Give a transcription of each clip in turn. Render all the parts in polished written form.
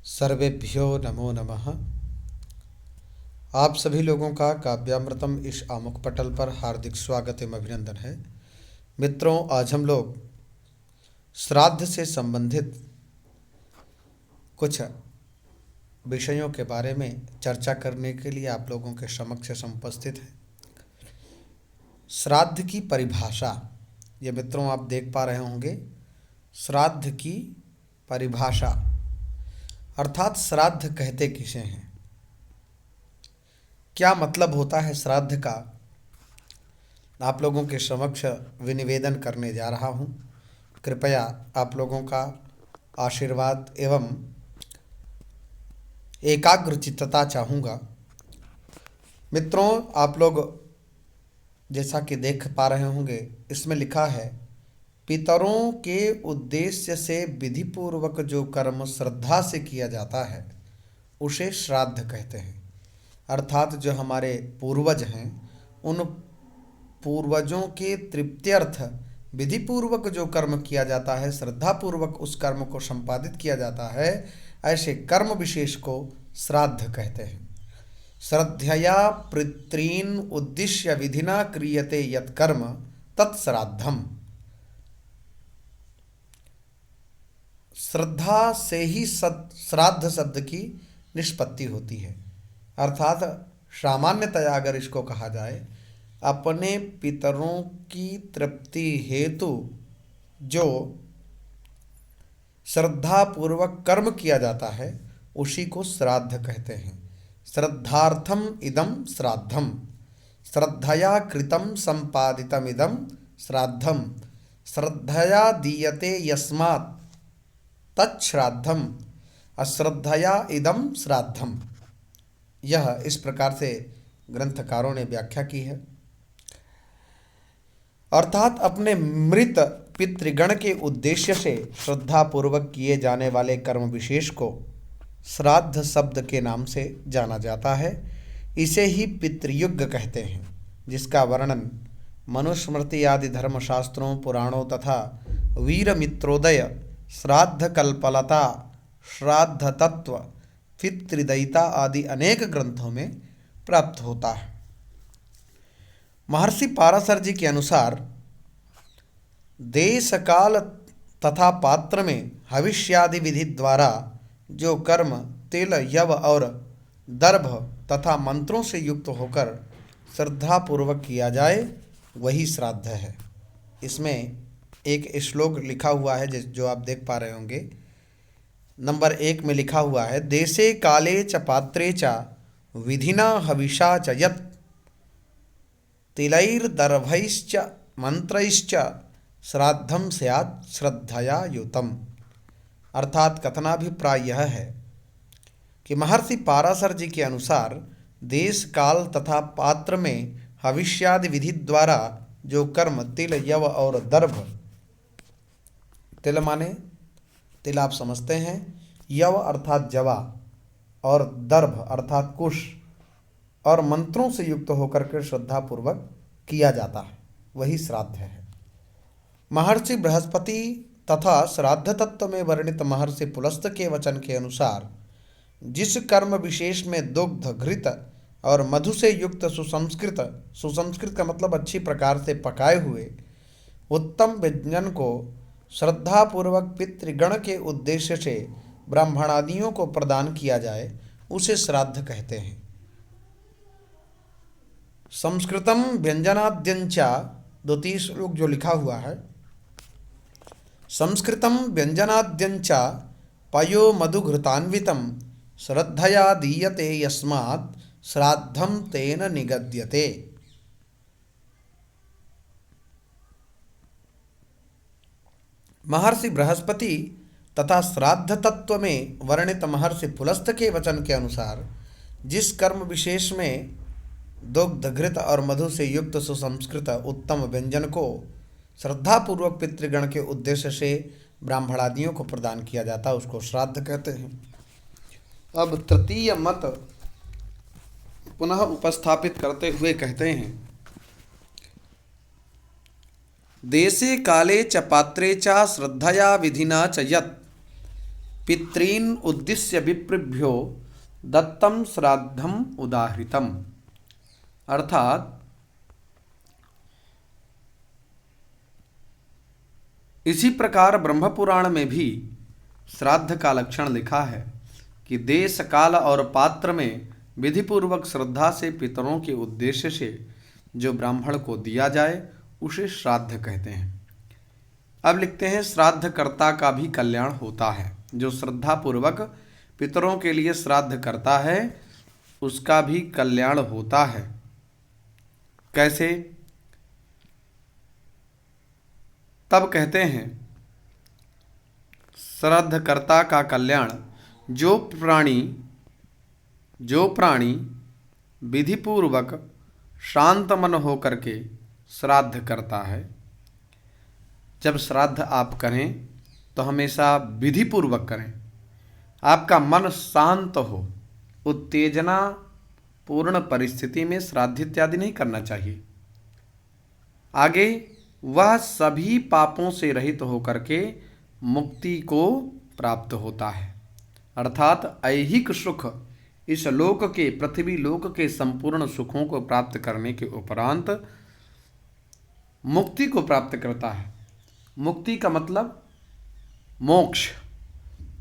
सर्वेभ्यो नमो नमः। आप सभी लोगों का काव्यामृतम इस आमुख पटल पर हार्दिक स्वागत एवं अभिनंदन है। मित्रों, आज हम लोग श्राद्ध से संबंधित कुछ विषयों के बारे में चर्चा करने के लिए आप लोगों के समक्ष उपस्थित हैं। श्राद्ध की परिभाषा, ये मित्रों आप देख पा रहे होंगे, श्राद्ध की परिभाषा अर्थात श्राद्ध कहते किसे हैं, क्या मतलब होता है श्राद्ध का, आप लोगों के समक्ष विनिवेदन करने जा रहा हूँ। कृपया आप लोगों का आशीर्वाद एवं एकाग्रचित्तता चाहूँगा। मित्रों, आप लोग जैसा कि देख पा रहे होंगे, इसमें लिखा है पितरों के उद्देश्य से विधिपूर्वक जो कर्म श्रद्धा से किया जाता है उसे श्राद्ध कहते हैं। अर्थात जो हमारे पूर्वज हैं, उन पूर्वजों के तृप्त्यर्थ विधिपूर्वक जो कर्म किया जाता है, श्रद्धापूर्वक उस कर्म को संपादित किया जाता है, ऐसे कर्म विशेष को श्राद्ध कहते हैं। श्रद्धया पितॄन् उद्दिश्य विधिना क्रियते यत्कर्म तत्श्राद्धम। श्रद्धा से ही श्राद्ध शब्द की निष्पत्ति होती है। अर्थात सामान्यतया अगर इसको कहा जाए, अपने पितरों की तृप्ति हेतु जो श्रद्धापूर्वक कर्म किया जाता है उसी को श्राद्ध कहते हैं। श्रद्धार्थम इदम श्राद्धम, श्रद्धया कृतं संपादितम इदम श्राद्धम, श्रद्धया दीयते यस्मात् तच्छ्राद्धम, अश्रद्धया इदम श्राद्धम। यह इस प्रकार से ग्रंथकारों ने व्याख्या की है। अर्थात अपने मृत पितृगण के उद्देश्य से श्रद्धापूर्वक किए जाने वाले कर्म विशेष को श्राद्ध शब्द के नाम से जाना जाता है। इसे ही पितृयुग कहते हैं, जिसका वर्णन मनुस्मृति आदि धर्मशास्त्रों, पुराणों तथा वीरमित्रोदय, श्राद्ध कल्पलता, श्राद्ध तत्व, पितृदयिता आदि अनेक ग्रंथों में प्राप्त होता है। महर्षि पाराशर जी के अनुसार देश काल तथा पात्र में हविष्यादि विधि द्वारा जो कर्म तिल, यव और दर्भ तथा मंत्रों से युक्त होकर श्रद्धापूर्वक किया जाए वही श्राद्ध है। इसमें एक श्लोक लिखा हुआ है जो आप देख पा रहे होंगे। नंबर 1 में लिखा हुआ है, देशे काले च पात्रे च विधिना हविषा च यत् तिलैर्दर्भैश्च मंत्रैश्च श्राद्धम स्यात् श्रद्धया युतम। अर्थात कथनाभिप्राय यह है कि महर्षि पाराशर जी के अनुसार देश काल तथा पात्र में हविष्यादि विधि द्वारा जो कर्म तिल, यव और दर्भ, तिल माने तिल आप समझते हैं, यव अर्थात जवा और दर्भ अर्थात कुश, और मंत्रों से युक्त होकर के श्रद्धापूर्वक किया जाता है वही श्राद्ध है। महर्षि बृहस्पति तथा श्राद्ध तत्व में वर्णित महर्षि पुलस्त के वचन के अनुसार जिस कर्म विशेष में दुग्ध, घृत और मधु से युक्त सुसंस्कृत का मतलब अच्छी प्रकार से पकाए हुए उत्तम व्यंजन को श्रद्धापूर्वक पितृगण के उद्देश्य से ब्राह्मणादियों को प्रदान किया जाए उसे श्राद्ध कहते हैं। संस्कृतम व्यंजनाद्यंचा, द्वितीय श्लोक जो लिखा हुआ है, संस्कृतम व्यंजनाद्यंचा पयो मधुघृतान्वितम श्रद्धया दीयते यस्मात् श्राद्धम तेन निगद्यते। महर्षि बृहस्पति तथा श्राद्ध तत्व में वर्णित महर्षि पुलस्त के वचन के अनुसार जिस कर्म विशेष में दुग्ध, घृत और मधु से युक्त सुसंस्कृत उत्तम व्यंजन को श्रद्धापूर्वक पितृगण के उद्देश्य से ब्राह्मणादियों को प्रदान किया जाता है उसको श्राद्ध कहते हैं। अब तृतीय मत पुनः उपस्थापित करते हुए कहते हैं, देशे काले च पात्रे च श्रद्धया विधिना च यत् पितॄन् उद्दिश्य विप्रेभ्यो दत्तम श्राद्धम उदाहृतम। अर्थात इसी प्रकार ब्रह्म पुराण में भी श्राद्ध का लक्षण लिखा है कि देश काल और पात्र में विधिपूर्वक श्रद्धा से पितरों के उद्देश्य से जो ब्राह्मण को दिया जाए उसे श्राद्ध कहते हैं। अब लिखते हैं श्राद्धकर्ता का भी कल्याण होता है। जो श्रद्धा पूर्वक पितरों के लिए श्राद्ध करता है उसका भी कल्याण होता है। कैसे? तब कहते हैं श्राद्धकर्ता का कल्याण, जो प्राणी विधिपूर्वक शांत मन होकर के श्राद्ध करता है। जब श्राद्ध आप करें तो हमेशा विधिपूर्वक करें, आपका मन शांत हो। उत्तेजना पूर्ण परिस्थिति में श्राद्ध इत्यादि नहीं करना चाहिए। आगे वह सभी पापों से रहित होकर के मुक्ति को प्राप्त होता है, अर्थात ऐहिक सुख, इस लोक के, पृथ्वी लोक के संपूर्ण सुखों को प्राप्त करने के उपरांत मुक्ति को प्राप्त करता है। मुक्ति का मतलब मोक्ष,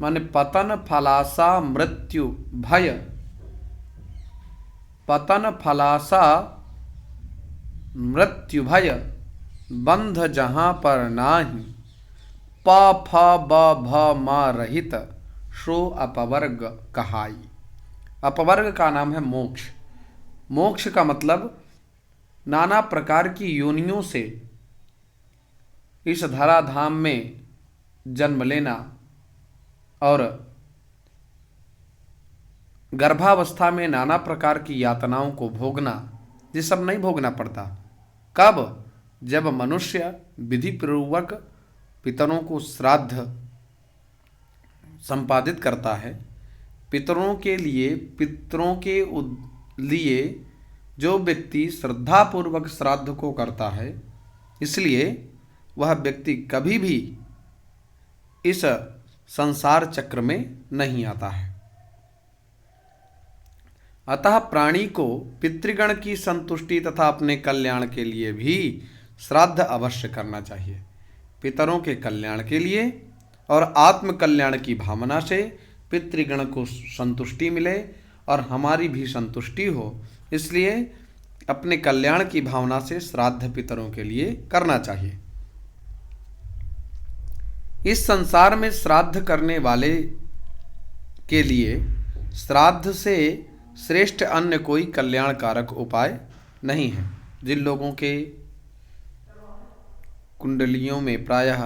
माने पतन फलासा मृत्यु भय, पतन फलासा मृत्यु भय बंध जहां पर नाही, प फ ब भ म रहित सो अपवर्ग कहाई। अपवर्ग का नाम है मोक्ष। मोक्ष का मतलब नाना प्रकार की योनियों से इस धराधाम में जन्म लेना और गर्भावस्था में नाना प्रकार की यातनाओं को भोगना। ये सब नहीं भोगना पड़ता। कब? जब मनुष्य विधिपूर्वक पितरों को श्राद्ध संपादित करता है। पितरों के लिए जो व्यक्ति श्रद्धापूर्वक श्राद्ध को करता है, इसलिए वह व्यक्ति कभी भी इस संसार चक्र में नहीं आता है। अतः प्राणी को पितृगण की संतुष्टि तथा अपने कल्याण के लिए भी श्राद्ध अवश्य करना चाहिए। पितरों के कल्याण के लिए और आत्म कल्याण की भावना से पितृगण को संतुष्टि मिले और हमारी भी संतुष्टि हो, इसलिए अपने कल्याण की भावना से श्राद्ध पितरों के लिए करना चाहिए। इस संसार में श्राद्ध करने वाले के लिए श्राद्ध से श्रेष्ठ अन्य कोई कल्याणकारक उपाय नहीं है। जिन लोगों के कुंडलियों में प्रायः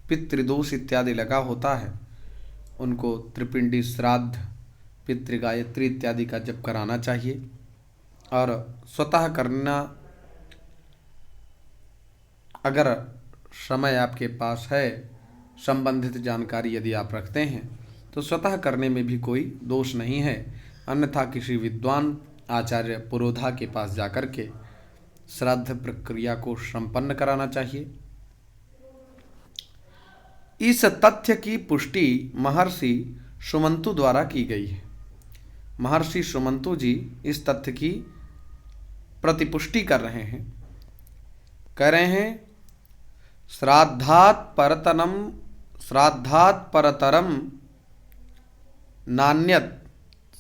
पितृदोष इत्यादि लगा होता है, उनको त्रिपिंडी श्राद्ध, पितृगायत्री इत्यादि का जप कराना चाहिए और स्वतः करना। अगर समय आपके पास है, संबंधित जानकारी यदि आप रखते हैं, तो स्वतः करने में भी कोई दोष नहीं है। अन्यथा किसी विद्वान आचार्य पुरोधा के पास जाकर के श्राद्ध प्रक्रिया को संपन्न कराना चाहिए। इस तथ्य की पुष्टि महर्षि सुमंतु द्वारा की गई है। महर्षि सुमंतु जी इस तथ्य की प्रतिपुष्टि कर रहे हैं। कह रहे हैं श्राद्धात् परतरम नान्यत्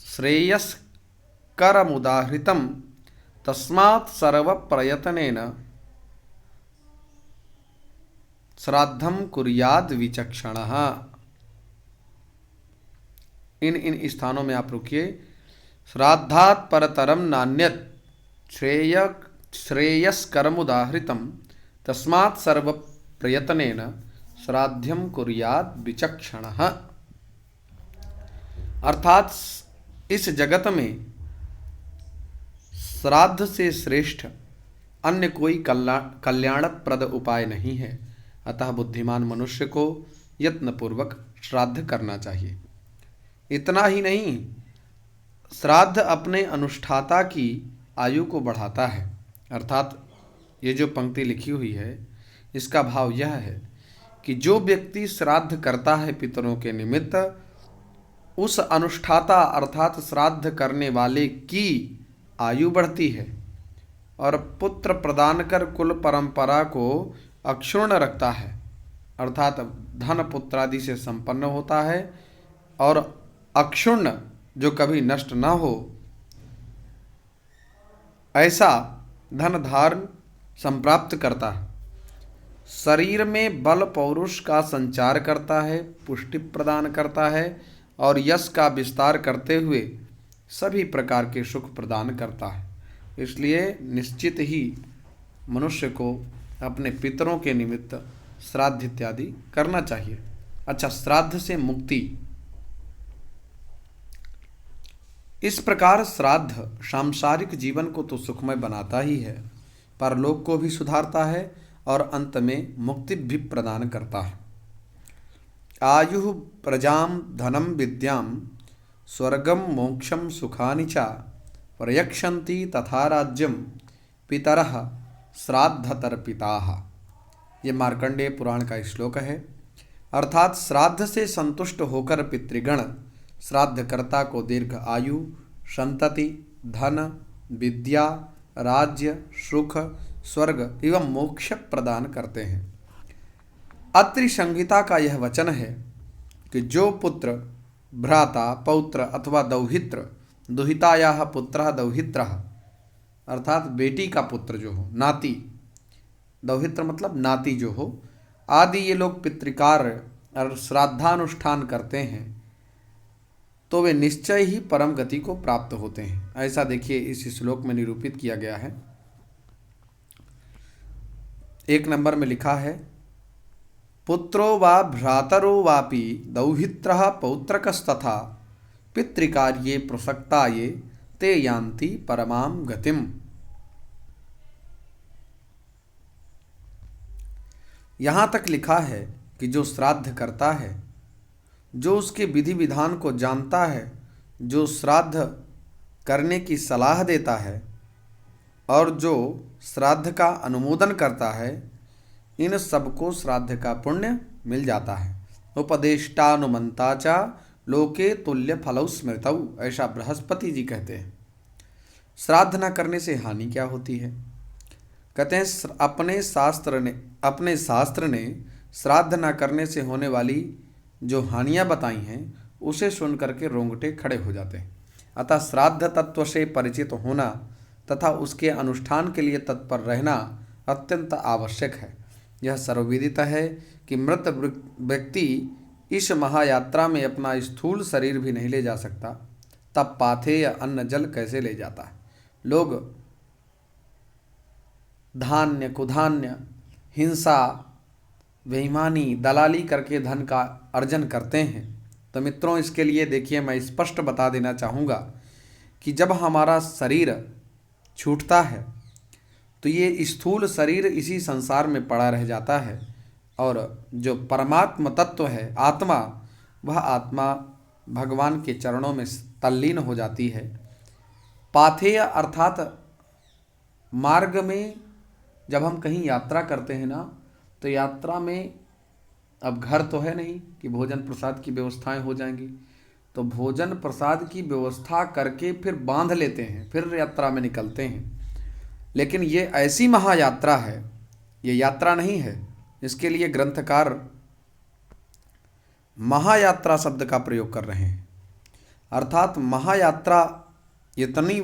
श्रेयस्करमुदाहृतं तस्मात् सर्वप्रयत्नेन श्राद्धं कुर्याद् विचक्षणः। इन स्थानों में आप रुकिए। श्राद्धात् परतरम नान्यत् श्रेयस्करमुदाहृतं तस्मात् सर्वप्रयत्नेन श्राद्धं कुर्याद् विचक्षणः। अर्थात इस जगत में श्राद्ध से श्रेष्ठ अन्य कोई कल्याणप्रद उपाय नहीं है। अतः बुद्धिमान मनुष्य को यत्नपूर्वक श्राद्ध करना चाहिए। इतना ही नहीं, श्राद्ध अपने अनुष्ठाता की आयु को बढ़ाता है। अर्थात ये जो पंक्ति लिखी हुई है, इसका भाव यह है कि जो व्यक्ति श्राद्ध करता है पितरों के निमित्त, उस अनुष्ठाता अर्थात श्राद्ध करने वाले की आयु बढ़ती है और पुत्र प्रदान कर कुल परंपरा को अक्षुण्ण रखता है, अर्थात धन पुत्र आदि से संपन्न होता है और अक्षुण्ण जो कभी नष्ट न हो ऐसा धन धारण संप्राप्त करता है। शरीर में बल पौरुष का संचार करता है, पुष्टि प्रदान करता है और यश का विस्तार करते हुए सभी प्रकार के सुख प्रदान करता है। इसलिए निश्चित ही मनुष्य को अपने पितरों के निमित्त श्राद्ध इत्यादि करना चाहिए। अच्छा, श्राद्ध से मुक्ति। इस प्रकार श्राद्ध सांसारिक जीवन को तो सुखमय बनाता ही है, परलोक को भी सुधारता है और अंत में मुक्ति भी प्रदान करता है। आयु प्रजाम धनम विद्याम स्वर्गम मोक्षम सुखानि च प्रयक्षन्ति तथा राज्यम पितरः श्राद्धतर्पिताः। ये मार्कंडेय पुराण का श्लोक है। अर्थात श्राद्ध से संतुष्ट होकर पितृगण श्राद्धकर्ता को दीर्घ आयु, संतति, धन, विद्या, राज्य, सुख, स्वर्ग एवं मोक्ष प्रदान करते हैं। अत्रि संहिता का यह वचन है कि जो पुत्र भ्राता, पौत्र अथवा दौहित्र, दुहितायाः पुत्रः दौहित्रः अर्थात बेटी का पुत्र जो हो, नाती, दौहित्र मतलब नाती जो हो, आदि ये लोग पितृकार्य और श्राद्धानुष्ठान करते हैं तो वे निश्चय ही परम गति को प्राप्त होते हैं। ऐसा देखिए इस श्लोक में निरूपित किया गया है। 1 नंबर में लिखा है, पुत्रो वा भ्रातरो वापि दौहित्रः पौत्रकस्तथा पितृकार्ये प्रसक्ताये ते यान्ति परमां गतिम। यहाँ तक लिखा है कि जो श्राद्ध करता है, जो उसके विधि विधान को जानता है, जो श्राद्ध करने की सलाह देता है और जो श्राद्ध का अनुमोदन करता है, इन सबको श्राद्ध का पुण्य मिल जाता है। उपदेष्टानुमंता च लोके तुल्य फलौ स्मृतौ, ऐसा बृहस्पति जी कहते हैं। श्राद्ध न करने से हानि क्या होती है? कहते हैं अपने शास्त्र ने श्राद्ध न करने से होने वाली जो हानियां बताई हैं उसे सुन करके रोंगटे खड़े हो जाते हैं। अतः श्राद्ध तत्व से परिचित होना तथा उसके अनुष्ठान के लिए तत्पर रहना अत्यंत आवश्यक है। यह सर्वविदित है कि मृत व्यक्ति इस महायात्रा में अपना स्थूल शरीर भी नहीं ले जा सकता, तब पाथेय अन्न जल कैसे ले जाता है? लोग धान्य कुधान्य, हिंसा, बेईमानी, दलाली करके धन का अर्जन करते हैं। तो मित्रों, इसके लिए देखिए मैं स्पष्ट बता देना चाहूँगा कि जब हमारा शरीर छूटता है तो ये स्थूल शरीर इसी संसार में पड़ा रह जाता है और जो परमात्म तत्व है आत्मा, वह आत्मा भगवान के चरणों में तल्लीन हो जाती है। पाथेय अर्थात मार्ग में जब हम कहीं यात्रा करते हैं ना, तो यात्रा में अब घर तो है नहीं कि भोजन प्रसाद की व्यवस्थाएं हो जाएंगी, तो भोजन प्रसाद की व्यवस्था करके फिर बांध लेते हैं, फिर यात्रा में निकलते हैं। लेकिन ये ऐसी महायात्रा है, ये यात्रा नहीं है। इसके लिए ग्रंथकार महायात्रा शब्द का प्रयोग कर रहे हैं। अर्थात महायात्रा इतनी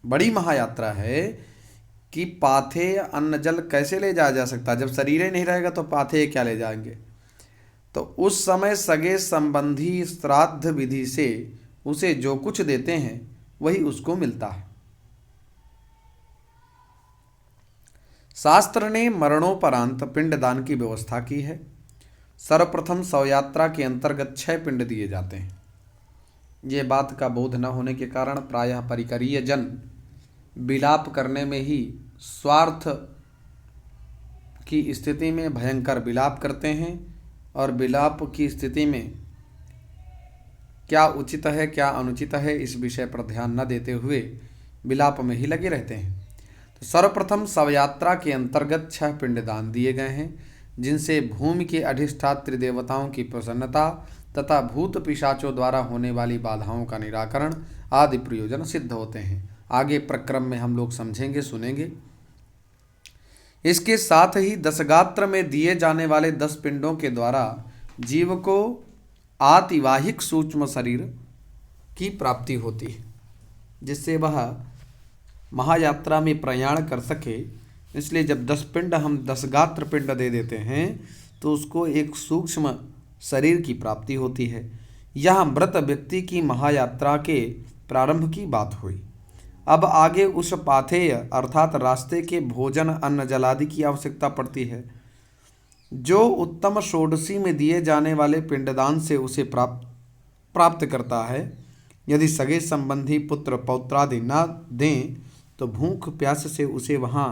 बड़ी महायात्रा है कि पाथेय अन्न जल कैसे ले जाया जा सकता? जब शरीर ही नहीं रहेगा तो पाथेय क्या ले जाएंगे? तो उस समय सगे संबंधी श्राद्ध विधि से उसे जो कुछ देते हैं वही उसको मिलता है। शास्त्र ने मरणोपरांत पिंडदान की व्यवस्था की है। सर्वप्रथम शवयात्रा के अंतर्गत 6 पिंड दिए जाते हैं। ये बात का बोध न होने के कारण प्रायः परिकरीय जन विलाप करने में ही स्वार्थ की स्थिति में भयंकर विलाप करते हैं और विलाप की स्थिति में क्या उचित है क्या अनुचित है इस विषय पर ध्यान न देते हुए विलाप में ही लगे रहते हैं। तो सर्वप्रथम शवयात्रा के अंतर्गत 6 पिंडदान दिए गए हैं, जिनसे भूमि के अधिष्ठात्री देवताओं की प्रसन्नता तथा भूत पिशाचों द्वारा होने वाली बाधाओं का निराकरण आदि प्रयोजन सिद्ध होते हैं। आगे प्रक्रम में हम लोग समझेंगे, सुनेंगे। इसके साथ ही दशगात्र में दिए जाने वाले 10 पिंडों के द्वारा जीव को आतिवाहिक सूक्ष्म शरीर की प्राप्ति होती है, जिससे वह महायात्रा में प्रयाण कर सके। इसलिए जब 10 पिंड हम 10 गात्र पिंड दे देते हैं तो उसको एक सूक्ष्म शरीर की प्राप्ति होती है। यह मृत व्यक्ति की महायात्रा के प्रारंभ की बात हुई। अब आगे उस पाथेय अर्थात रास्ते के भोजन अन्न जलादि की आवश्यकता पड़ती है, जो उत्तम षोडशी में दिए जाने वाले पिंडदान से उसे प्राप्त करता है। यदि सगे संबंधी पुत्र पौत्रादि न दें तो भूख प्यास से उसे वहाँ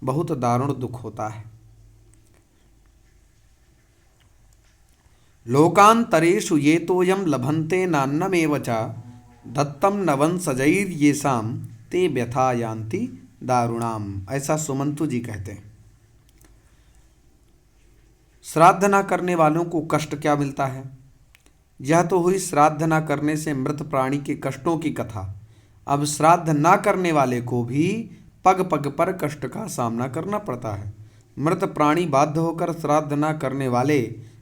बहुत दारुण दुख होता है। लोकांतरेषु ये तोयम लभन्ते नान्नमेव च दत्तम नवंसजैर्येषां ते व्यथा यान्ति दारुणाम। ऐसा सुमंतु जी कहते हैं। श्राद्ध न करने वालों को कष्ट क्या मिलता है? यह तो हुई श्राद्ध न करने से मृत प्राणी के कष्टों की कथा। अब श्राद्ध न करने वाले को भी पग पग पर कष्ट का सामना करना पड़ता है। मृत प्राणी बाध्य होकर श्राद्ध न करने वाले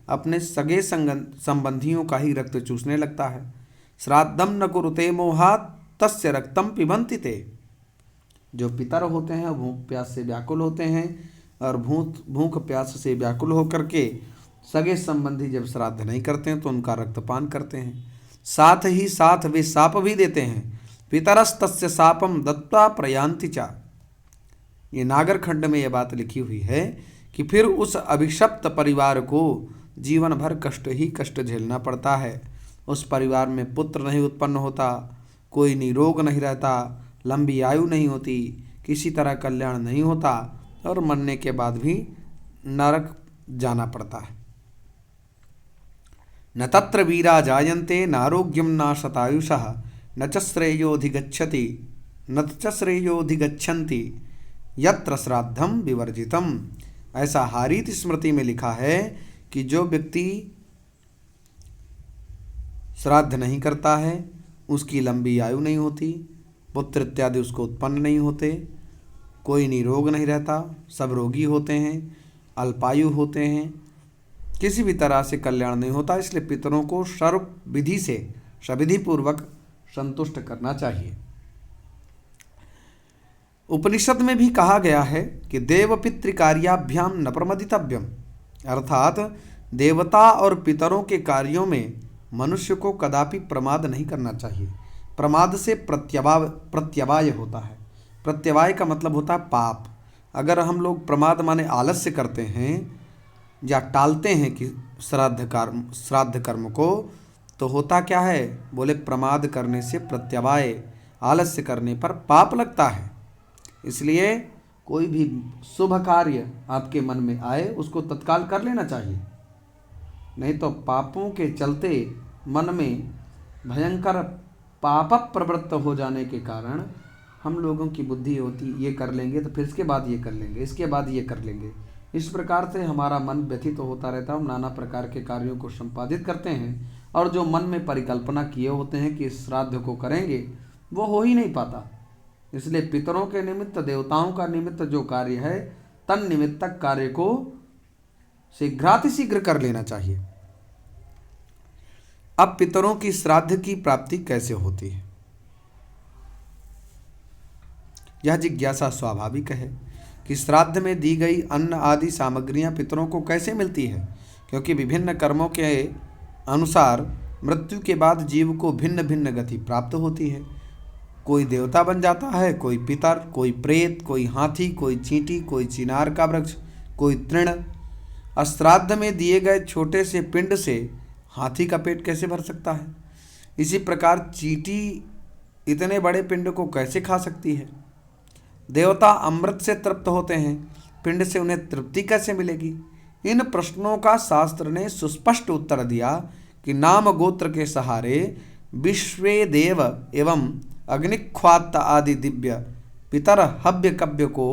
अपने सगे संबंधियों का ही रक्त चूसने लगता है। श्राद्धम न कुरुते मोहात तस्य रक्तम पिबन्ति ते। जो पितर होते हैं भूख प्यास से व्याकुल होते हैं, और भूख प्यास से व्याकुल होकर के सगे संबंधी जब श्राद्ध नहीं करते हैं तो उनका रक्तपान करते हैं। साथ ही साथ वे साप भी देते हैं। पितरस्तस्य सापम दत्ता प्रयान्ति चा। ये नागरखंड में यह बात लिखी हुई है कि फिर उस अभिशप्त परिवार को जीवन भर कष्ट ही कष्ट झेलना पड़ता है। उस परिवार में पुत्र नहीं उत्पन्न होता, कोई निरोग नहीं रहता, लंबी आयु नहीं होती, किसी तरह कल्याण नहीं होता, और मरने के बाद भी नरक जाना पड़ता है। न तत्र वीरा जायन्ते नारोग्यम न शतायुषः न च श्रेयोधिगच्छति न च श्रेयोधिगच्छन्ति यत्र श्राद्धम विवर्जितम। ऐसा हारीत स्मृति में लिखा है कि जो व्यक्ति श्राद्ध नहीं करता है उसकी लंबी आयु नहीं होती, पुत्र इत्यादि उसको उत्पन्न नहीं होते, कोई निरोग नहीं रहता, सब रोगी होते हैं, अल्पायु होते हैं, किसी भी तरह से कल्याण नहीं होता। इसलिए पितरों को सर्व विधि से सविधि पूर्वक संतुष्ट करना चाहिए। उपनिषद में भी कहा गया है कि देव पितृकार्याभ्याम न प्रमदितव्यम, अर्थात देवता और पितरों के कार्यों में मनुष्य को कदापि प्रमाद नहीं करना चाहिए। प्रमाद से प्रत्यवाय होता है। प्रत्यवाय का मतलब होता है पाप। अगर हम लोग प्रमाद माने आलस्य करते हैं या टालते हैं कि श्राद्ध कर्म को, तो होता क्या है? बोले प्रमाद करने से प्रत्यवाय, आलस्य करने पर पाप लगता है। इसलिए कोई भी शुभ कार्य आपके मन में आए उसको तत्काल कर लेना चाहिए, नहीं तो पापों के चलते मन में भयंकर पाप प्रवृत्त हो जाने के कारण हम लोगों की बुद्धि होती ये कर लेंगे तो फिर इसके बाद ये कर लेंगे, इसके बाद ये कर लेंगे। इस प्रकार से हमारा मन व्यथित होता रहता है। हम नाना प्रकार के कार्यों को संपादित करते हैं और जो मन में परिकल्पना किए होते हैं कि श्राद्ध को करेंगे वो हो ही नहीं पाता। इसलिए पितरों के निमित्त, देवताओं का निमित्त जो कार्य है, तन निमित्तक कार्य को शीघ्रातिशीघ्र कर लेना चाहिए। अब पितरों की श्राद्ध की प्राप्ति कैसे होती है, यह जिज्ञासा स्वाभाविक है कि श्राद्ध में दी गई अन्न आदि सामग्रियां पितरों को कैसे मिलती है, क्योंकि विभिन्न कर्मों के अनुसार मृत्यु के बाद जीव को भिन्न भिन्न गति प्राप्त होती है। कोई देवता बन जाता है, कोई पितर, कोई प्रेत, कोई हाथी, कोई चींटी, कोई चिनार का वृक्ष, कोई तृण। श्राद्ध में दिए गए छोटे से पिंड से हाथी का पेट कैसे भर सकता है? इसी प्रकार चींटी इतने बड़े पिंड को कैसे खा सकती है? देवता अमृत से तृप्त होते हैं, पिंड से उन्हें तृप्ति कैसे मिलेगी? इन प्रश्नों का शास्त्र ने सुस्पष्ट उत्तर दिया कि नाम गोत्र के सहारे विश्वे देव एवं अग्निख्वात आदि दिव्य पितर हव्य कव्य को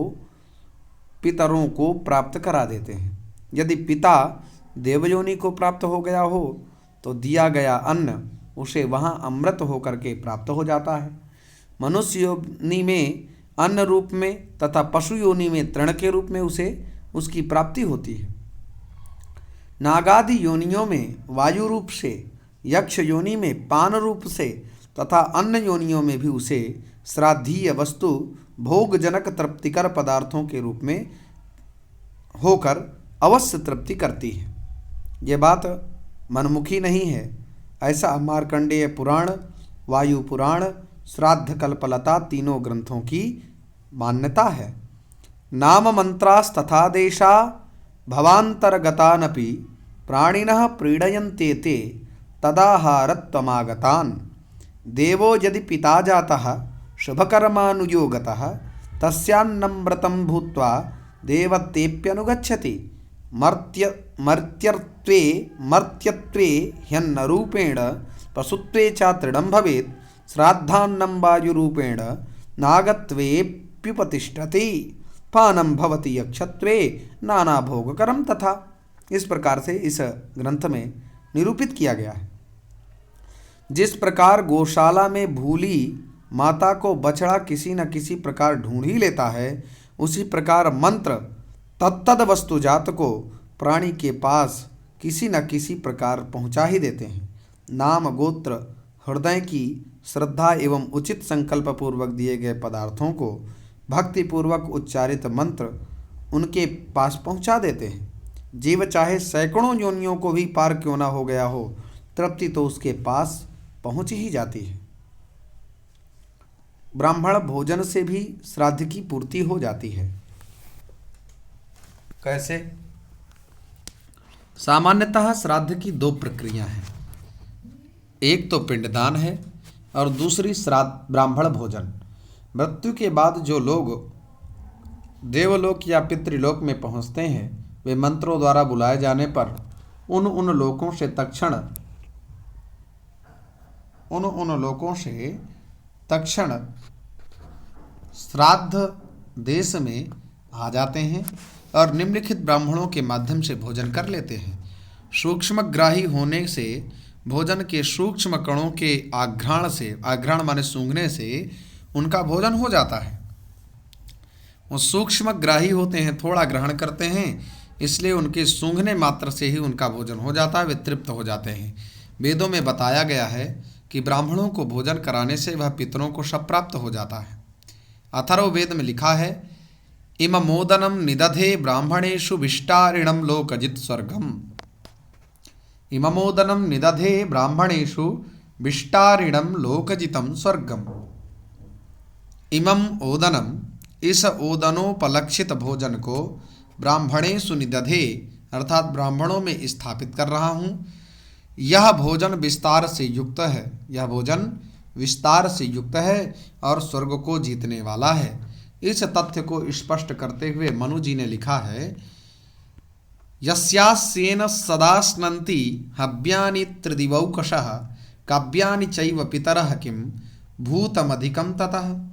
पितरों को प्राप्त करा देते हैं। यदि पिता देवयोनि को प्राप्त हो गया हो तो दिया गया अन्न उसे वहाँ अमृत होकर के प्राप्त हो जाता है। मनुष्य योनि में अन्न रूप में तथा पशु योनि में तृण के रूप में उसे उसकी प्राप्ति होती है। नागादि योनियों में वायु रूप से, यक्ष योनि में पान रूप से तथा अन्य योनियों में भी उसे श्राद्धीय वस्तु भोगजनक तृप्तिकर पदार्थों के रूप में होकर अवश्य तृप्ति करती है। ये बात मनमुखी नहीं है, ऐसा मार्कंडेय पुराण, वायु पुराण, श्राद्ध कल्पलता तीनों ग्रंथों की मान्यता है। नाम मंत्रास्तथा देशा भवांतरगतानपि प्राणिनः प्रीडयन्ते ते तदाहारत्वमागतान्। देवो यदि पिता जातः शुभकर्मानुयोगतः तस्यान्नम्रतं भूत्वा देवत्वेऽप्यनुगच्छति। मर्त्यत्वे ह्यन्नरूपेण पशुत्वे च तृणं भवेत्। श्राद्धान्नं वायुरूपेण नागत्वेऽप्युपतिष्ठति। पानं भवति यक्षत्वे नानाभोगकरं तथा। इस प्रकार से इस ग्रंथ में निरूपित किया गया है। जिस प्रकार गौशाला में भूली माता को बछड़ा किसी न किसी प्रकार ढूंढ ही लेता है, उसी प्रकार मंत्र तत्तद वस्तुजात को प्राणी के पास किसी न किसी प्रकार पहुंचा ही देते हैं। नाम गोत्र हृदय की श्रद्धा एवं उचित संकल्प पूर्वक दिए गए पदार्थों को भक्तिपूर्वक उच्चारित मंत्र उनके पास पहुंचा देते हैं। जीव चाहे सैकड़ों योनियों को भी पार क्यों ना हो गया हो, तृप्ति तो उसके पास पहुंच ही जाती है। ब्राह्मण भोजन से भी श्राद्ध की पूर्ति हो जाती है। कैसे? सामान्यतः श्राद्ध की दो प्रक्रिया हैं, एक तो पिंडदान है और दूसरी श्राद्ध ब्राह्मण भोजन। मृत्यु के बाद जो लोग देवलोक या पितृलोक में पहुंचते हैं, वे मंत्रों द्वारा बुलाए जाने पर उन लोकों से तक्षण श्राद्ध देश में आ जाते हैं और निम्नलिखित ब्राह्मणों के माध्यम से भोजन कर लेते हैं। सूक्ष्मग्राही होने से भोजन के सूक्ष्म कणों के आघ्राण माने सूंघने से उनका भोजन हो जाता है। वो सूक्ष्मग्राही होते हैं, थोड़ा ग्रहण करते हैं, इसलिए उनके सूंघने मात्र से ही उनका भोजन हो जाता है, वे तृप्त हो जाते हैं। वेदों में बताया गया है कि ब्राह्मणों को भोजन कराने से वह पितरों को शब प्राप्त हो जाता है। अथर्व वेद में लिखा है, इममोदनम निदधे ब्राह्मणेषु विष्टारिणम लोकजित स्वर्गम। इममोदनम निदधे ब्राह्मणेषु विष्टारिणम लोकजितम स्वर्गम। इमम ओदनम, इस ओदनोपलक्षित भोजन को ब्राह्मणेषु निदधे अर्थात ब्राह्मणों में स्थापित कर रहा हूँ। यह भोजन विस्तार से युक्त है, यह भोजन विस्तार से युक्त है और स्वर्ग को जीतने वाला है। इस तथ्य को स्पष्ट करते हुए मनु जी ने लिखा है, यस्यास्येन सदा स्नन्ति हव्यानि त्रिदिवौकशः काव्यानि चैव पितरः किं भूतमधिकं ततः।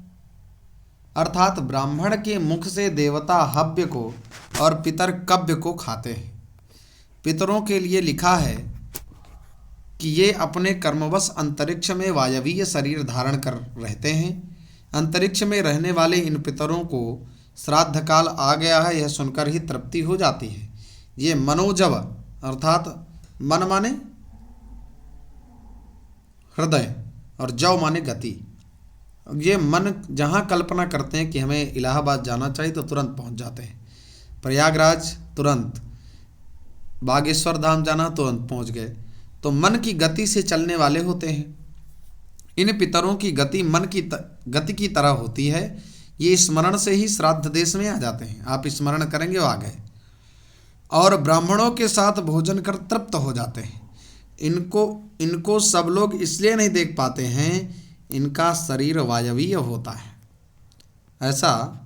अर्थात ब्राह्मण के मुख से देवता हव्य को और पितर कव्य को खाते हैं। पितरों के लिए लिखा है कि ये अपने कर्मवश अंतरिक्ष में वायवीय शरीर धारण कर रहते हैं। अंतरिक्ष में रहने वाले इन पितरों को श्राद्ध काल आ गया है यह सुनकर ही तृप्ति हो जाती है। ये मनोजव अर्थात मन माने हृदय और जव माने गति। ये मन जहाँ कल्पना करते हैं कि हमें इलाहाबाद जाना चाहिए तो तुरंत पहुँच जाते हैं, प्रयागराज तुरंत, बागेश्वर धाम जाना तुरंत पहुँच गए। तो मन की गति से चलने वाले होते हैं। इन पितरों की गति मन की गति की तरह होती है। ये स्मरण से ही श्राद्ध देश में आ जाते हैं। आप स्मरण करेंगे वो आ गए और ब्राह्मणों के साथ भोजन कर तृप्त हो जाते हैं। इनको सब लोग इसलिए नहीं देख पाते हैं, इनका शरीर वायवीय होता है। ऐसा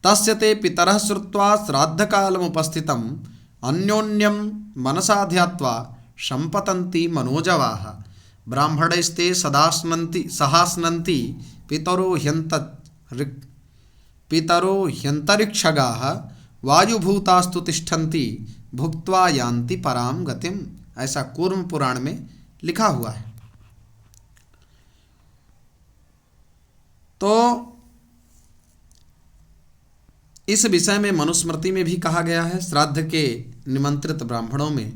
तस्य ते पितरः श्रुत्वा श्राद्ध कालमुपस्थितम् अन्योन्यं मनसा ध्यात्वा संपतन्ति मनोजवाः ब्राह्मणैस्ते सहास्नन्ति पितरो ह्यन्तरिक्षगाः वायुभूतास्तु तिष्ठन्ति भुक्त्वा यान्ति परां गतिम्। ऐसा कूर्म पुराण में लिखा हुआ है। तो इस विषय में मनुस्मृति में भी कहा गया है, श्राद्ध के निमंत्रित ब्राह्मणों में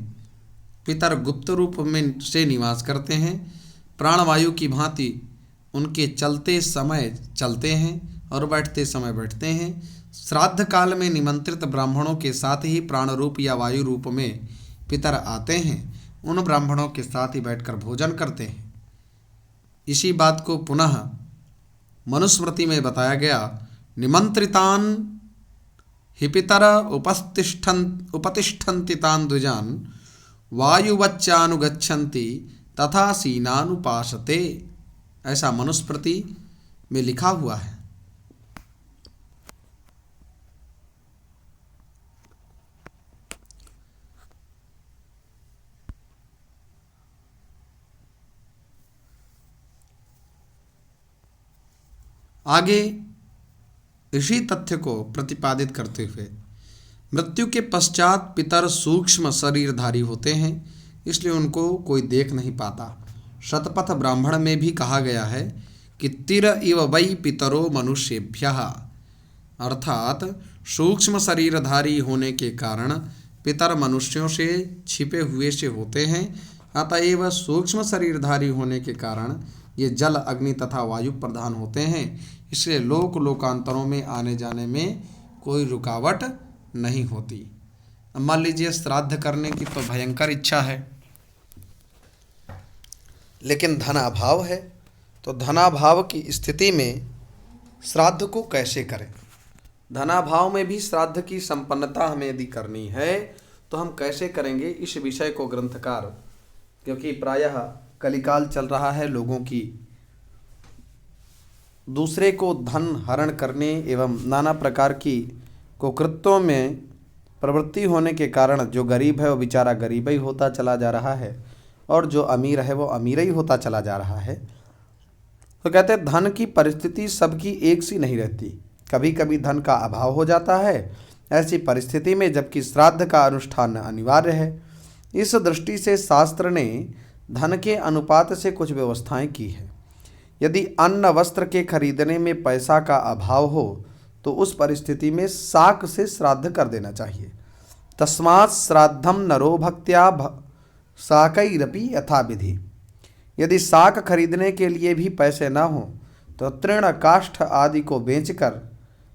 पितर गुप्त रूप में से निवास करते हैं, प्राणवायु की भांति उनके चलते समय चलते हैं और बैठते समय बैठते हैं। श्राद्ध काल में निमंत्रित ब्राह्मणों के साथ ही प्राण रूप या वायु रूप में पितर आते हैं, उन ब्राह्मणों के साथ ही बैठकर भोजन करते हैं। इसी बात को पुनः मनुस्मृति में बताया गया, निमंत्रितान हि पितर उपतिष्ठन्ति तान् द्विजान् वायुवच्चानुगच्छन्ति तथा सीनानुपासते, ऐसा मनुस्मृति में लिखा हुआ है। आगे इसी तथ्य को प्रतिपादित करते हुए, मृत्यु के पश्चात पितर सूक्ष्म शरीरधारी होते हैं, इसलिए उनको कोई देख नहीं पाता। शतपथ ब्राह्मण में भी कहा गया है कि तिर इव वै पितरो मनुष्येभ्यः, अर्थात सूक्ष्म शरीरधारी होने के कारण पितर मनुष्यों से छिपे हुए से होते हैं, अतएव सूक्ष्म शरीरधारी होने के कारण ये जल अग्नि तथा वायु प्रधान होते हैं, इसलिए लोक लोकांतरों में आने जाने में कोई रुकावट नहीं होती। अब मान लीजिए श्राद्ध करने की तो भयंकर इच्छा है, लेकिन धनाभाव है, तो धनाभाव की स्थिति में श्राद्ध को कैसे करें? धनाभाव में भी श्राद्ध की संपन्नता हमें यदि करनी है तो हम कैसे करेंगे, इस विषय को ग्रंथकार, क्योंकि प्रायः कलिकाल चल रहा है, लोगों की दूसरे को धन हरण करने एवं नाना प्रकार की कुकृत्यों में प्रवृत्ति होने के कारण जो गरीब है वो बेचारा गरीब ही होता चला जा रहा है और जो अमीर है वो अमीर ही होता चला जा रहा है। तो कहते हैं धन की परिस्थिति सबकी एक सी नहीं रहती, कभी कभी धन का अभाव हो जाता है। ऐसी परिस्थिति में जबकि श्राद्ध का अनुष्ठान अनिवार्य है, इस दृष्टि से शास्त्र ने धन के अनुपात से कुछ व्यवस्थाएं की है। यदि अन्न वस्त्र के खरीदने में पैसा का अभाव हो तो उस परिस्थिति में शाक से श्राद्ध कर देना चाहिए। तस्मात् श्राद्धम नरो भक्त्या शाकैरपि यथा विधि। यदि शाक खरीदने के लिए भी पैसे न हो तो तृण काष्ठ आदि को बेचकर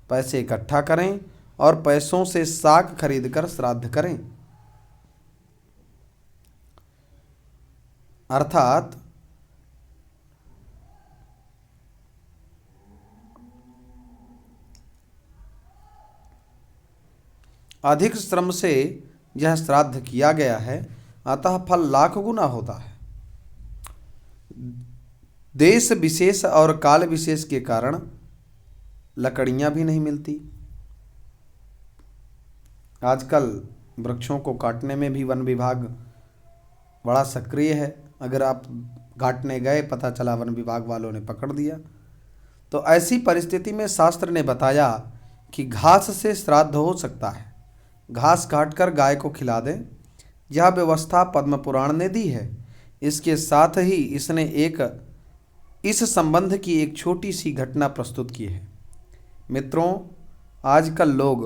पैसे इकट्ठा करें और पैसों से शाक खरीदकर श्राद्ध करें। अर्थात अधिक श्रम से यह श्राद्ध किया गया है, अतः फल लाख गुना होता है। देश विशेष और काल विशेष के कारण लकड़ियां भी नहीं मिलती। आजकल वृक्षों को काटने में भी वन विभाग बड़ा सक्रिय है। अगर आप काटने गए, पता चला वन विभाग वालों ने पकड़ दिया। तो ऐसी परिस्थिति में शास्त्र ने बताया कि घास से श्राद्ध हो सकता है, घास काटकर गाय को खिला दें। यह व्यवस्था पद्म पुराण ने दी है। इसके साथ ही इसने इस संबंध की एक छोटी सी घटना प्रस्तुत की है। मित्रों, आजकल लोग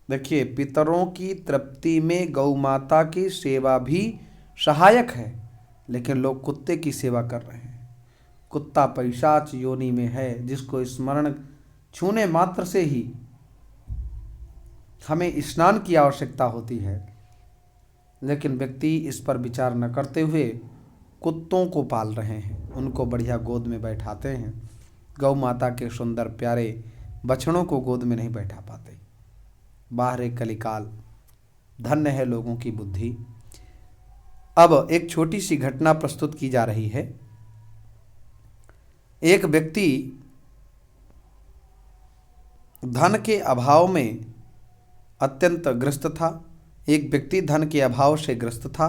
देखिए, पितरों की तृप्ति में गौ माता की सेवा भी सहायक है, लेकिन लोग कुत्ते की सेवा कर रहे हैं। कुत्ता पैशाच योनि में है, जिसको स्मरण छूने मात्र से ही हमें स्नान की आवश्यकता होती है, लेकिन व्यक्ति इस पर विचार न करते हुए कुत्तों को पाल रहे हैं, उनको बढ़िया गोद में बैठाते हैं। गौ माता के सुंदर प्यारे बछड़ों को गोद में नहीं बैठा पाते। बाहर कलिकाल, धन्य है लोगों की बुद्धि। अब एक छोटी सी घटना प्रस्तुत की जा रही है। एक व्यक्ति धन के अभाव में अत्यंत ग्रस्त था। एक व्यक्ति धन के अभाव से ग्रस्त था।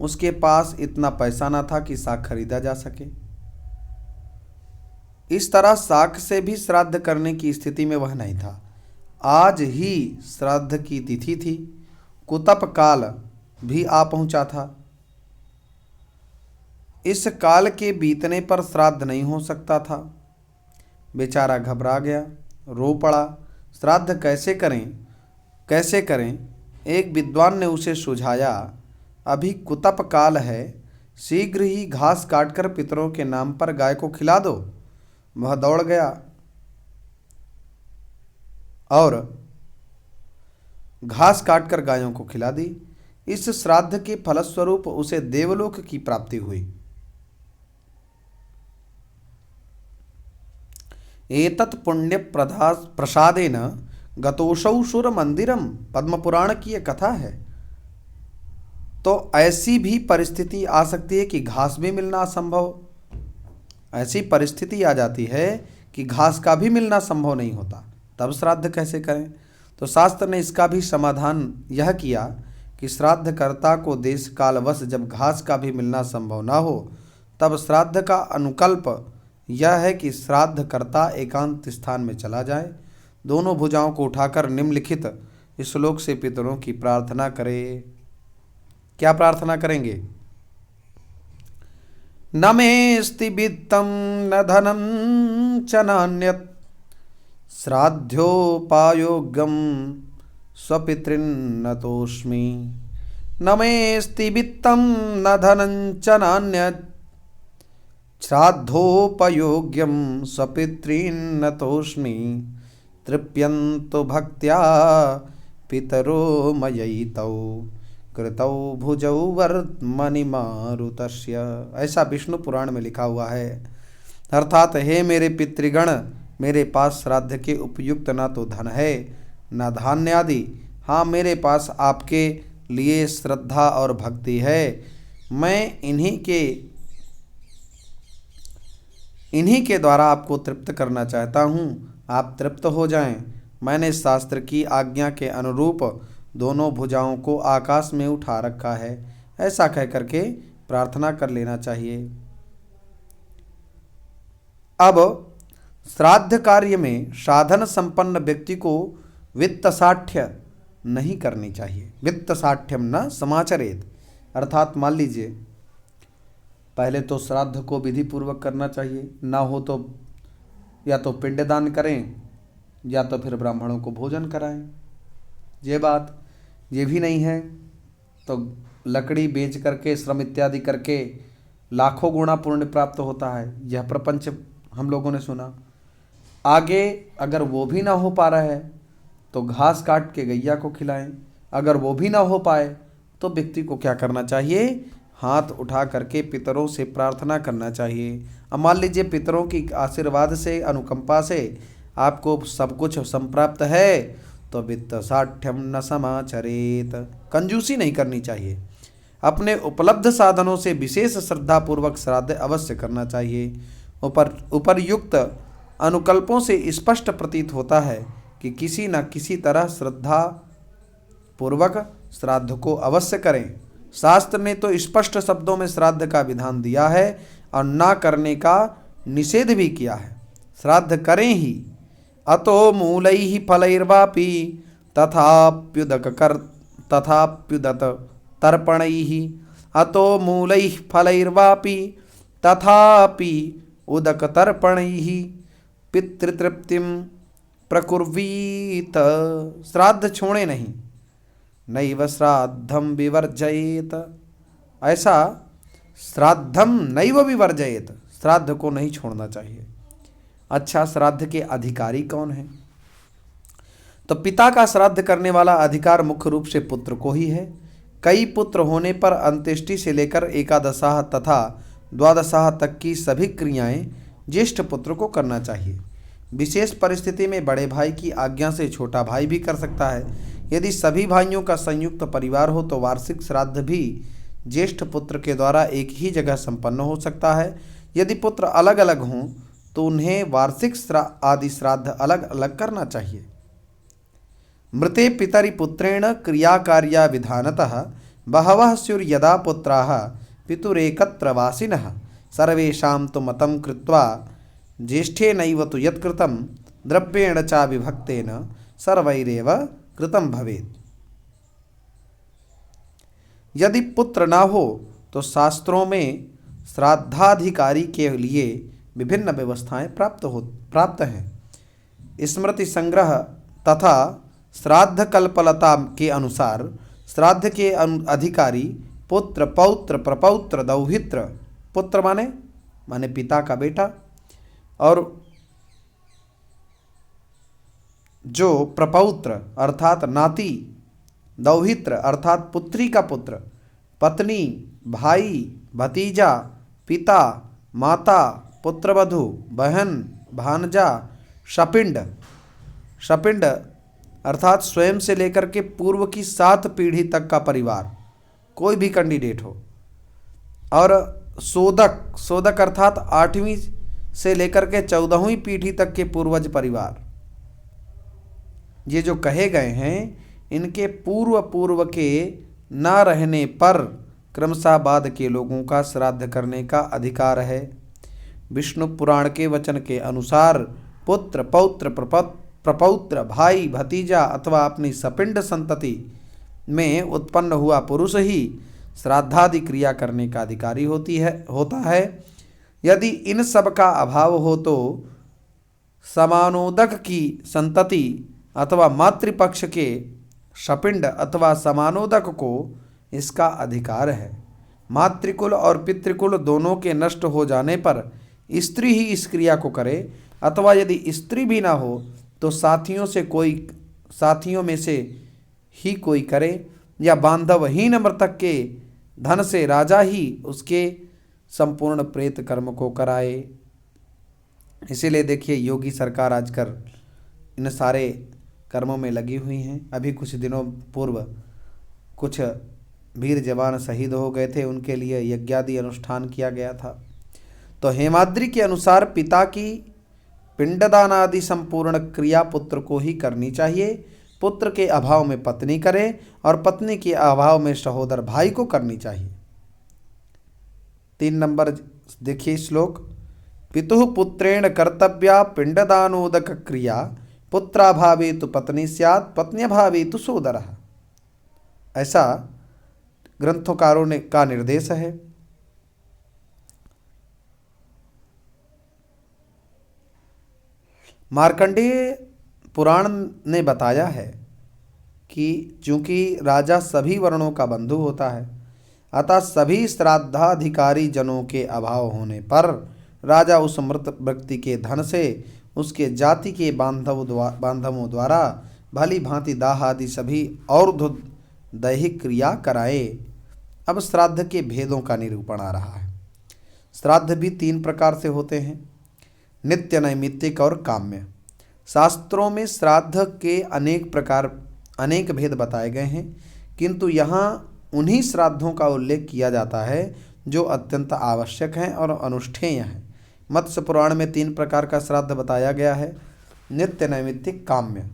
उसके पास इतना पैसा न था कि साग खरीदा जा सके। इस तरह साग से भी श्राद्ध करने की स्थिति में वह नहीं था। आज ही श्राद्ध की तिथि थी। कुतप काल भी आ पहुंचा था। इस काल के बीतने पर श्राद्ध नहीं हो सकता था। बेचारा घबरा गया, रो पड़ा। श्राद्ध कैसे करें, कैसे करें? एक विद्वान ने उसे सुझाया, अभी कुतप काल है, शीघ्र ही घास काटकर पितरों के नाम पर गाय को खिला दो। वह दौड़ गया और घास काटकर गायों को खिला दी। इस श्राद्ध के फलस्वरूप उसे देवलोक की प्राप्ति हुई। एतत् पुण्य प्रसादेन गतोषौ सुर मंदिरम, पद्म पुराण की यह कथा है। तो ऐसी भी परिस्थिति आ सकती है कि घास भी मिलना असंभव, ऐसी परिस्थिति आ जाती है कि घास का भी मिलना संभव नहीं होता, तब श्राद्ध कैसे करें? तो शास्त्र ने इसका भी समाधान यह किया कि श्राद्धकर्ता को देश कालवश जब घास का भी मिलना संभव ना हो, तब श्राद्ध का अनुकल्प यह है कि श्राद्धकर्ता एकांत स्थान में चला जाए, दोनों भुजाओं को उठाकर निम्नलिखित श्लोक से पितरों की प्रार्थना करे। क्या प्रार्थना करेंगे? न मेस्ति वित्तं न धनं च नान्यत्, श्राद्धोपायोग्यं स्वपितॄन् नतोऽस्मि। न मेस्ति वित्तं न धनं च नान्यत्, श्राद्धोपयोग्यं स्वपितॄन् नतोऽस्मि। तृप्यन्तु भक्त्या पितरो मयैतौ, कृतौ भुजौ वर्त्मनि मारुतस्य। ऐसा विष्णु पुराण में लिखा हुआ है। अर्थात हे मेरे पितृगण, मेरे पास श्राद्ध के उपयुक्त ना तो धन है ना धान्य आदि, हाँ मेरे पास आपके लिए श्रद्धा और भक्ति है। मैं इन्हीं के द्वारा आपको तृप्त करना चाहता हूँ, आप तृप्त हो जाएं। मैंने शास्त्र की आज्ञा के अनुरूप दोनों भुजाओं को आकाश में उठा रखा है। ऐसा कह करके प्रार्थना कर लेना चाहिए। अब श्राद्ध कार्य में साधन संपन्न व्यक्ति को वित्तसाठ्य नहीं करनी चाहिए। वित्तसाठ्यम न समाचरेत, अर्थात मान लीजिए पहले तो श्राद्ध को विधि पूर्वक करना चाहिए, ना हो तो या तो पिंडदान करें या तो फिर ब्राह्मणों को भोजन कराएं। ये भी नहीं है तो लकड़ी बेच करके, श्रम इत्यादि करके लाखों गुणा पुण्य प्राप्त होता है, यह प्रपंच हम लोगों ने सुना। आगे अगर वो भी ना हो पा रहा है तो घास काट के गैया को खिलाएं। अगर वो भी ना हो पाए तो व्यक्ति को क्या करना चाहिए? हाथ उठा करके पितरों से प्रार्थना करना चाहिए। अब मान लीजिए पितरों की आशीर्वाद से, अनुकंपा से आपको सब कुछ संप्राप्त है, तो वित्तसाठ्यम न समाचरेत, कंजूसी नहीं करनी चाहिए। अपने उपलब्ध साधनों से विशेष श्रद्धापूर्वक श्राद्ध अवश्य करना चाहिए। उपर्युक्त अनुकल्पों से स्पष्ट प्रतीत होता है कि किसी न किसी तरह श्रद्धा पूर्वक श्राद्ध को अवश्य करें। शास्त्र ने तो स्पष्ट शब्दों में श्राद्ध का विधान दिया है और ना करने का निषेध भी किया है। श्राद्ध करें ही। अतो मूलैः फलैर्वापि तथाप्युदत तर्पणैः, अतो मूलैः फलैर्वापि तथापि उदक तर्पणैः पितृतृप्तिं प्रकुर्वीत। श्राद्ध छोड़े नहीं, नैव श्राद्धम विवर्जयेत। ऐसा श्राद्धम नैव विवर्जयेत, श्राद्ध को नहीं छोड़ना चाहिए। अच्छा, श्राद्ध के अधिकारी कौन हैं? तो पिता का श्राद्ध करने वाला अधिकार मुख्य रूप से पुत्र को ही है। कई पुत्र होने पर अंत्येष्टि से लेकर एकादशाह तथा द्वादशाह तक की सभी क्रियाएं ज्येष्ठ पुत्र को करना चाहिए। विशेष परिस्थिति में बड़े भाई की आज्ञा से छोटा भाई भी कर सकता है। यदि सभी भाइयों का संयुक्त परिवार हो तो वार्षिक श्राद्ध भी ज्येष्ठ पुत्र के द्वारा एक ही जगह संपन्न हो सकता है। यदि पुत्र अलग अलग हों तो उन्हें वार्षिक आदि श्राद्ध अलग अलग करना चाहिए। मृते पितरि पुत्रेण क्रियाकार्या विधानतः बहवः स्युर्यदा पुत्राः पितुरेकत्र वासिनः, सर्वेषां तु मतं कृत्वा ज्येष्ठेनैव तु यत्कृतं द्रव्येण च विभक्तेन सर्वैरेव कृतं भवेत्। यदि पुत्र ना हो तो शास्त्रों में श्राद्धाधिकारी के लिए विभिन्न व्यवस्थाएं प्राप्त हैं। स्मृति संग्रह तथा श्राद्ध कल्पलता के अनुसार श्राद्ध के अधिकारी पुत्र, पौत्र, प्रपौत्र, दौहित्र। पुत्र माने पिता का बेटा, और जो प्रपौत्र अर्थात नाती, दौहित्र अर्थात पुत्री का पुत्र, पत्नी, भाई, भतीजा, पिता, माता, पुत्रवधू, बहन, भांजा, शपिंड अर्थात स्वयं से लेकर के पूर्व की 7 पीढ़ी तक का परिवार, कोई भी कैंडिडेट हो, और सोदक अर्थात 8वीं से लेकर के 14वीं पीढ़ी तक के पूर्वज परिवार। ये जो कहे गए हैं, इनके पूर्व के न रहने पर क्रमशः बाद के लोगों का श्राद्ध करने का अधिकार है। विष्णु पुराण के वचन के अनुसार पुत्र, पौत्र, प्रपौत्र, भाई, भतीजा अथवा अपनी सपिंड संतति में उत्पन्न हुआ पुरुष ही श्राद्धादि क्रिया करने का अधिकारी होता है। यदि इन सब का अभाव हो तो समानोदक की संतति अथवा मातृपक्ष के शपिंड अथवा समानोदक को इसका अधिकार है। मातृकुल और पितृकुल दोनों के नष्ट हो जाने पर स्त्री ही इस क्रिया को करे, अथवा यदि स्त्री भी ना हो तो साथियों में से ही कोई करे, या बांधवहीन मृतक के धन से राजा ही उसके संपूर्ण प्रेत कर्म को कराए। इसीलिए देखिए, योगी सरकार आजकल इन सारे कर्मों में लगी हुई हैं। अभी कुछ दिनों पूर्व कुछ वीर जवान शहीद हो गए थे, उनके लिए यज्ञादि अनुष्ठान किया गया था। तो हेमाद्रि के अनुसार पिता की पिंडदान आदि संपूर्ण क्रिया पुत्र को ही करनी चाहिए। पुत्र के अभाव में पत्नी करे, और पत्नी के अभाव में सहोदर भाई को करनी चाहिए। 3 नंबर देखिए श्लोक, पितुः पुत्रेण कर्तव्या पिंडदानोदक क्रिया, पुत्राभावे तो पत्नी स्यात्, पत्न्यभावे तो सोदरः। ऐसा ग्रंथकारों ने का निर्देश है। मार्कंडेय पुराण ने बताया है कि चूंकि राजा सभी वर्णों का बंधु होता है, अतः सभी श्राद्धाधिकारी जनों के अभाव होने पर राजा उस मृत व्यक्ति के धन से उसके जाति के बांधवों द्वारा भली भांति दाह आदि सभी और दैहिक क्रिया कराए। अब श्राद्ध के भेदों का निरूपण आ रहा है। श्राद्ध भी 3 प्रकार से होते हैं, नित्य, नैमित्तिक और काम्य। शास्त्रों में श्राद्ध के अनेक भेद बताए गए हैं, किंतु यहाँ उन्हीं श्राद्धों का उल्लेख किया जाता है जो अत्यंत आवश्यक हैं और अनुष्ठेय हैं। मत्स्य पुराण में 3 प्रकार का श्राद्ध बताया गया है, नित्य, नैमित्तिक, काम्य।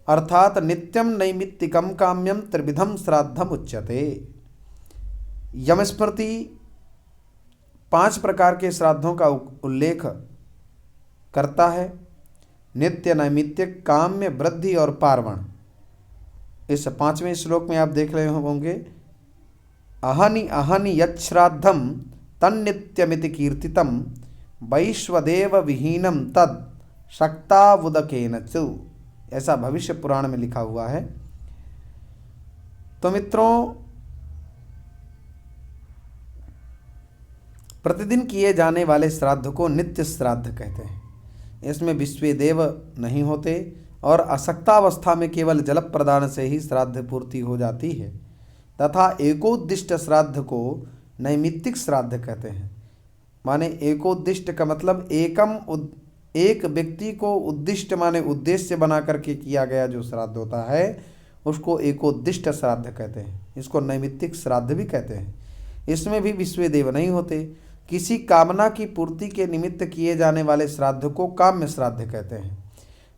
अर्थात नित्यम नैमित्तिकम काम्यम त्रिविधम श्राद्धम उच्यते। यमस्मृति 5 प्रकार के श्राद्धों का उल्लेख करता है, नित्य, नैमित्तिक, काम्य, वृद्धि और पार्वण। इस 5वें श्लोक में आप देख रहे होंगे, अहनि अहनि यच्छ्राद्धम तन्नित्यमिति कीर्तितम वैश्वदेव विहीनम तद शक्तावुदकेन चु। ऐसा भविष्य पुराण में लिखा हुआ है। तो मित्रों, प्रतिदिन किए जाने वाले श्राद्ध को नित्य श्राद्ध कहते हैं। इसमें विश्वदेव नहीं होते और अशक्तावस्था में केवल जल प्रदान से ही श्राद्ध पूर्ति हो जाती है। तथा एकोद्दिष्ट श्राद्ध को नैमित्तिक श्राद्ध कहते हैं। माने एकोद्दिष्ट का मतलब एक व्यक्ति को उद्दिष्ट माने उद्देश्य बना करके किया गया जो श्राद्ध होता है उसको एकोद्दिष्ट श्राद्ध कहते हैं। इसको नैमित्तिक श्राद्ध भी कहते हैं। इसमें भी विश्वदेव नहीं होते। किसी कामना की पूर्ति के निमित्त किए जाने वाले श्राद्ध को काम्य श्राद्ध कहते हैं।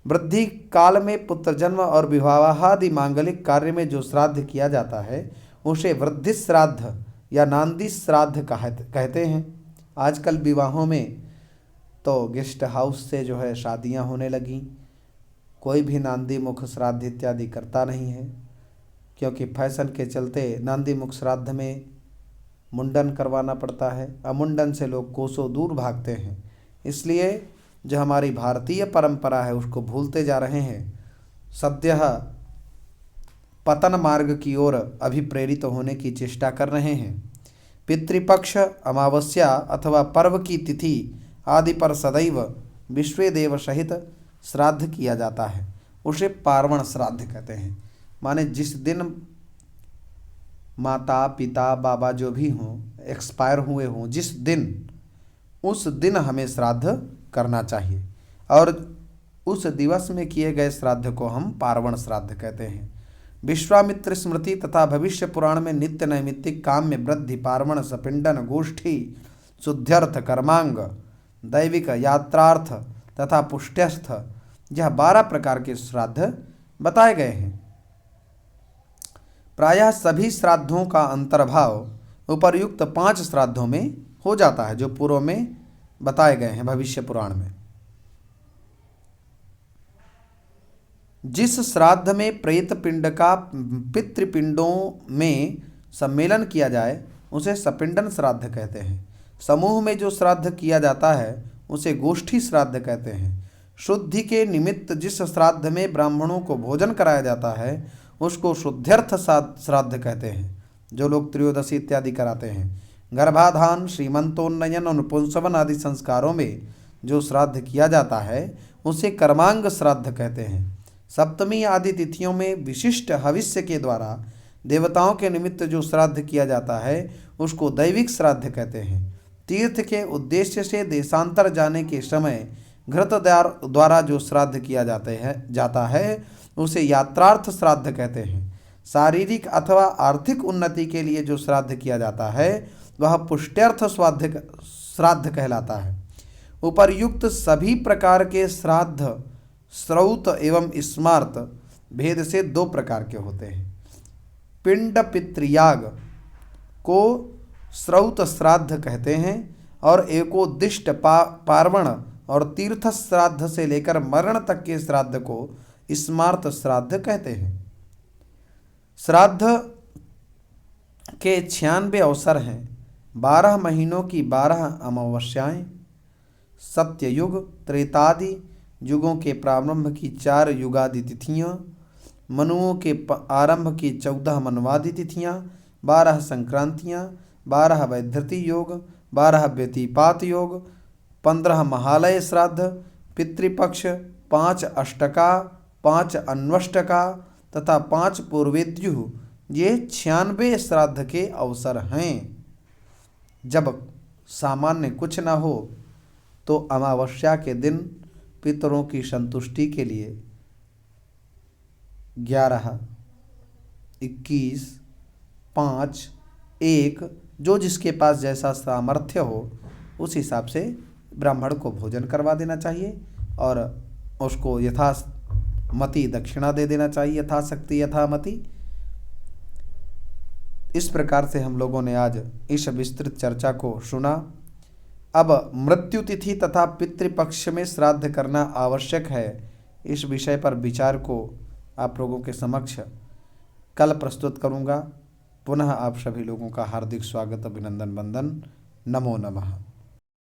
वृद्धि काल में पुत्र जन्म और विवाहादि मांगलिक कार्य में जो श्राद्ध किया जाता है उसे वृद्धि श्राद्ध या नांदी श्राद्ध कहते हैं। आजकल विवाहों में तो गेस्ट हाउस से जो है शादियां होने लगी, कोई भी नांदी मुख श्राद्ध इत्यादि करता नहीं है। क्योंकि फैशन के चलते नांदी मुख श्राद्ध में मुंडन करवाना पड़ता है। अब मुंडन से लोग कोसों दूर भागते हैं, इसलिए जो हमारी भारतीय परंपरा है उसको भूलते जा रहे हैं। सद्यः पतन मार्ग की ओर अभिप्रेरित होने की चेष्टा कर रहे हैं। पितृपक्ष, अमावस्या अथवा पर्व की तिथि आदि पर सदैव विश्वेदेव सहित श्राद्ध किया जाता है। उसे पार्वण श्राद्ध कहते हैं। माने जिस दिन माता पिता बाबा जो भी हों एक्सपायर हुए हों, जिस दिन, उस दिन हमें श्राद्ध करना चाहिए और उस दिवस में किए गए श्राद्ध को हम पार्वण श्राद्ध कहते हैं। विश्वामित्र स्मृति तथा भविष्य पुराण में नित्य नैमित्तिक काम्य वृद्धि पार्वण सपिंडन गोष्ठी शुद्ध्यर्थ कर्मांग दैविक यात्रार्थ तथा पुष्ट्यस्थ यह 12 प्रकार के श्राद्ध बताए गए हैं। प्रायः सभी श्राद्धों का अंतर्भाव उपर्युक्त 5 श्राद्धों में हो जाता है जो पूर्व में बताए गए हैं भविष्य पुराण में। जिस श्राद्ध में प्रेत पिंड का पितृपिंडों में सम्मेलन किया जाए उसे सपिंडन श्राद्ध कहते हैं। समूह में जो श्राद्ध किया जाता है उसे गोष्ठी श्राद्ध कहते हैं। शुद्धि के निमित्त जिस श्राद्ध में ब्राह्मणों को भोजन कराया जाता है उसको शुद्ध्यर्थ श्राद्ध कहते हैं। जो लोग त्रयोदशी इत्यादि कराते हैं, गर्भाधान, श्रीमंतोन्नयन और पुंसवन आदि संस्कारों में जो श्राद्ध किया जाता है उसे कर्मांग श्राद्ध कहते हैं। सप्तमी आदि तिथियों में विशिष्ट हविष्य के द्वारा देवताओं के निमित्त जो श्राद्ध किया जाता है उसको दैविक श्राद्ध कहते हैं। तीर्थ के उद्देश्य से देशांतर जाने के समय घृत द्वारा जो श्राद्ध किया जाता है उसे यात्रार्थ श्राद्ध कहते हैं। शारीरिक अथवा आर्थिक उन्नति के लिए जो श्राद्ध किया जाता है वह पुष्ट्यर्थ श्राद्ध कहलाता है। उपर्युक्त सभी प्रकार के श्राद्ध श्रौत एवं स्मार्त भेद से 2 प्रकार के होते हैं। पिंड पितृयाग को श्रौत श्राद्ध कहते हैं और एकोद्दिष्ट पार्वण और तीर्थ श्राद्ध से लेकर मरण तक के श्राद्ध को स्मार्त श्राद्ध कहते हैं। श्राद्ध के 96 अवसर हैं। 12 महीनों की 12 अमावस्याएं, सत्ययुग त्रेतादि युगों के प्रारंभ की 4 युगादि तिथियां, मनुओं के आरंभ की 14 मनवादि तिथियां, 12 संक्रांतियां, 12 वैधृति योग, 12 व्यतिपात योग, 15 महालय श्राद्ध, पितृपक्ष, 5 अष्टका, 5 अन्वष्टका तथा 5 पूर्वेद्युः, ये 96 श्राद्ध के अवसर हैं। जब सामान्य कुछ न हो तो अमावस्या के दिन पितरों की संतुष्टि के लिए 11, 21, 5, 1 जो जिसके पास जैसा सामर्थ्य हो उस हिसाब से ब्राह्मण को भोजन करवा देना चाहिए और उसको यथामति दक्षिणा दे देना चाहिए, यथाशक्ति यथामति। इस प्रकार से हम लोगों ने आज इस विस्तृत चर्चा को सुना। अब मृत्यु तिथि तथा पितृपक्ष में श्राद्ध करना आवश्यक है, इस विषय पर विचार को आप लोगों के समक्ष कल प्रस्तुत करूंगा। पुनः आप सभी लोगों का हार्दिक स्वागत, अभिनंदन, वंदन। नमो नमः।